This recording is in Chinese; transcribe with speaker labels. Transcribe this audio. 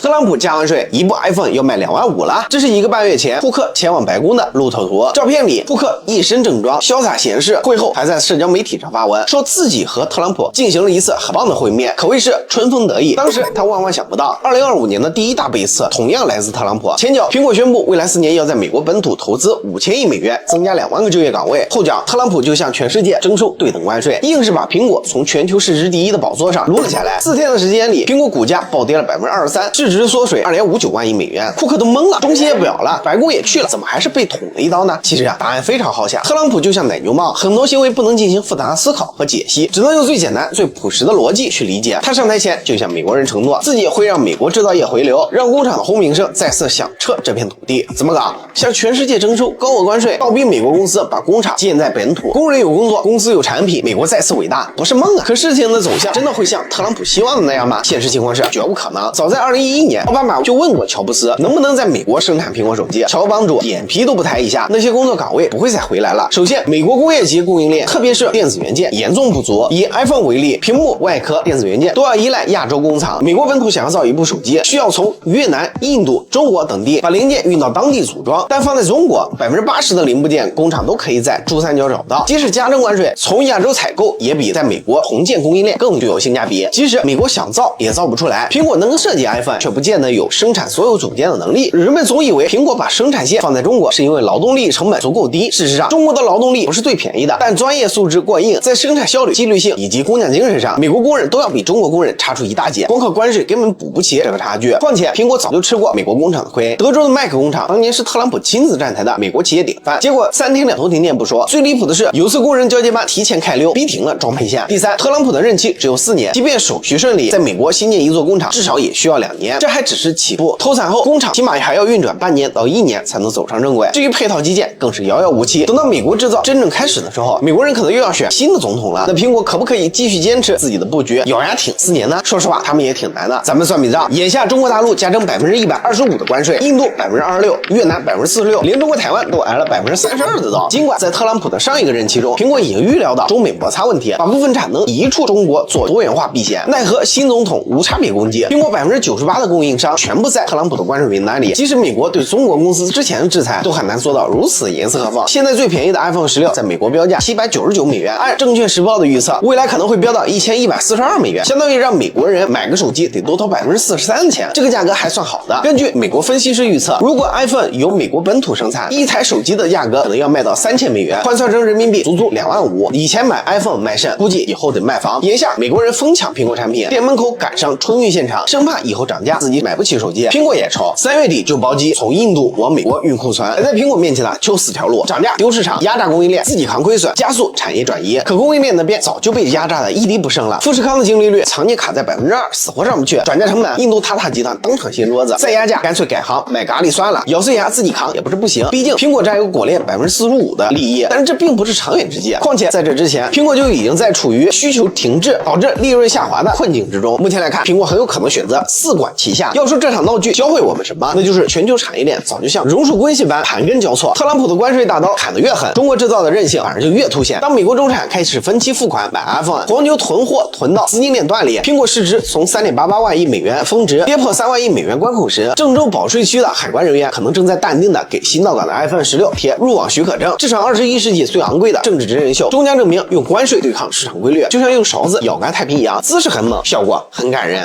Speaker 1: 特朗普加完稅，一部 iPhone 要卖2萬5了。这是1個半月前库克前往白宮的路透圖。照片裡，庫克一身正裝，瀟灑閒適。會後還在社交媒體上發文，說自己和特朗普進行了一次很棒的會面，可謂是春風得意。當時他萬萬想不到，2025年的第一大杯次同樣來自特朗普。前腳蘋果宣布未來4年要在美國本土投資5000億美元，增加2萬個就業崗位。後腳特朗普就向全世界徵收對等關稅，硬是把蘋果從全球市值第一的寶座上擼了下來。4天的時間裡，蘋果股價暴跌了23%，市值縮水2.59萬億美元。庫克都懵了，中心也不了了，白宮也去了，怎麼還是被捅了一刀呢？其實答案非常好想，特朗普就像奶牛帽，很多行為不能进行复杂的思考和解析，只能用最简单、最朴實的逻輯去理解。他上台前就向美国人承諾，自己会讓美國制造業回流，讓工厂的轰鸣声再次響徹這片土地。怎麼搞？向全世界徵收高額關稅，倒逼美國公司把工厂建在本土，工人有工作，公司有產品，美國再次偉大，不是夢啊！可事情的走向真的會像特朗普希望的那樣嗎？現實情況是絕不可能。早在2011年，奧巴馬就問過喬布斯能不能在美國生產蘋果手機，喬帮主眼皮都不抬一下，那些工作崗位不會再回来了。首先，美國工業级供應鏈，特別是電子元件嚴重不足。以 iPhone 為例，屏幕、外殼、電子元件都要依賴亞洲工廠。美國本土想要造一部手機，需要從越南、印度、中國等地把零件運到當地組裝。但放在中國，80%的零部件工厂都可以在珠三角找到。即使加征關稅，從亞洲採購也比在美國同建供應鏈更具有性價比。即使美國想造也造不出來。蘋果能設計 iPhone， 卻不見得有生產所有組件的能力。人們總以為蘋果把生產線放在中國是因為勞動力成本足夠低。事實上，中國的勞動力不是最便宜的，但專業素质过硬，在生產效率、紀律性以及工匠精神上，美國工人都要比中國工人差出一大截。光靠關稅根本補不起這個差距。況且，蘋果早就吃過美國工廠的虧。德州的麥克工厂当年是特朗普親自站台的美國企業典範，結果3天2頭停電不說，最離譜的是有次工人交接班提前開溜，逼停了裝配線。第三，特朗普的任期只有4年，即便手續順利，在美國新建一座工厂至少也需要2年，這還只是起步，投產後工廠起碼還要運轉半年到1年才能走上正軌。至於配套基建，更是遙遙無期。等到美國制造真正開始的時候，美國人可能又要選新的總統了。那蘋果可不可以繼續堅持自己的布局，咬牙挺4年呢？說實話，他們也挺難的。咱們算笔賬，眼下中國大陸加徵125%的關稅，印度26%，越南46%，連中國台灣都挨了32%的刀。盡管在特朗普的上一個任期中，蘋果已經預料到中美摩擦問題，把部分產能移出中國做多元化避險，奈何新總統無差別攻擊，蘋果98%的供應商全部在特朗普的關稅名單裡。即使美國對中國公司之前的制裁，都很難做到如此嚴絲合縫。現在最便宜的 iPhone 16在美國標價799美元，按證券時報的預測，未來可能會飆到1142美元，相當於讓美國人買個手機得多掏43%的錢，這個價格還算好的。根據美國分析師預測，如果 iPhone 由美國本土生產，一台手機的價格可能要賣到3000美元，換算成人民幣足足2萬5。以前買 iPhone 賣腎，估計以後得賣房。眼下美國人瘋搶蘋果產品，店門口趕上春運現場，生怕以後漲價自己買不起手機。蘋果也愁，3月底就包機從印度往美國運庫存，在蘋果面前呢就4條路：漲價、丟市場、壓榨供應鏈，自己扛虧損，加速產業轉移。可供應鏈那邊早就被壓榨的一滴不剩了。富士康的净利率常年卡在2%，死活上不去。轉嫁成本，印度塔塔集团當场掀桌子，再壓價，乾脆改行買咖喱算了。咬碎牙自己扛也不是不行，畢竟蘋果占有果鏈45%的利益，但是這並不是長遠之計。況且在這之前，蘋果就已經在處於需求停滯導致利潤下滑的困境之中。目前來看，蘋果很有可能選擇4管齊下。要說這場鬧劇教會我們什麼，那就是全球產業鏈早就像榕樹關係般盤根交錯。特朗普的關稅大刀砍得越狠，中國制造的韌性反而就越凸顯。當美國中產開始分期付款買 iPhone， 黄牛囤貨囤到资金鏈斷裂，蘋果市值從3.88萬億美元峰值跌破3萬億美元關口時，鄭州保稅區的海關人員可能正在淡定的給新到港的 iPhone 16貼入網許可證。這場21世紀最昂貴的政治真人秀，終將證明用關稅對抗市場規律，就像用勺子舀乾太平洋，姿勢很猛，效果很感人。